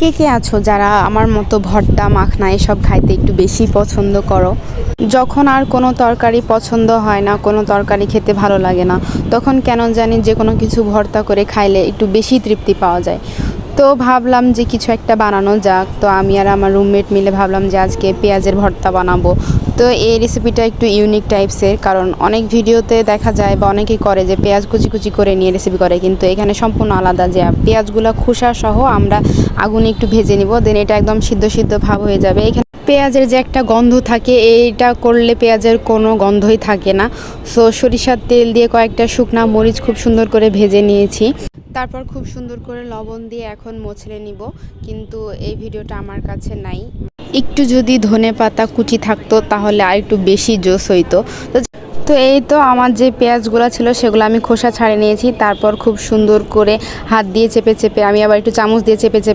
কে কে আছো যারা আমার মতো ভর্তা মাখনা এসব খাইতে একটু বেশি পছন্দ করো? যখন আর কোনো তরকারি পছন্দ হয় না, কোনো তরকারি খেতে ভালো লাগে না, তখন কেন জানি যে কোনো কিছু ভর্তা করে খাইলে একটু বেশি তৃপ্তি পাওয়া যায়। তো ভাবলাম যে কিছু একটা বানানো যাক। তো আমি আর আমার রুমমেট মিলে ভাবলাম যে আজকে পেঁয়াজের ভর্তা বানাবো। তো এই রেসিপিটা একটু ইউনিক টাইপসের, কারণ অনেক ভিডিওতে দেখা যায় বা অনেকেই করে যে পেঁয়াজ কুচি কুচি করে নিয়ে রেসিপি করে, কিন্তু এখানে সম্পূর্ণ আলাদা। যে পেঁয়াজগুলো খোসা সহ আমরা আগুনে একটু ভেজে নিব, দেন এটা একদম সিদ্ধ সিদ্ধ ভাব হয়ে যাবে। এখানে পেঁয়াজের যে একটা গন্ধ থাকে, এইটা করলে পেঁয়াজের কোনো গন্ধই থাকে না। সো সরিষার তেল দিয়ে কয়েকটা শুকনা মরিচ খুব সুন্দর করে ভেজে নিয়েছি, তারপর খুব সুন্দর করে লবণ দিয়ে এখন মুছড়ে নিব। কিন্তু এই ভিডিওটা আমার কাছে নাই। একটু যদি ধনেপাতা কুচি থাকতো তাহলে আর একটু বেশি জোশ হইতো। তো এই তো আমার যে পেঁয়াজগুলো ছিল সেগুলো আমি খোসা ছাড়িয়ে নিয়েছি, তারপর খুব সুন্দর করে হাত দিয়ে চেপে চেপে, আমি আবার একটু চামচ দিয়ে চেপে চেপে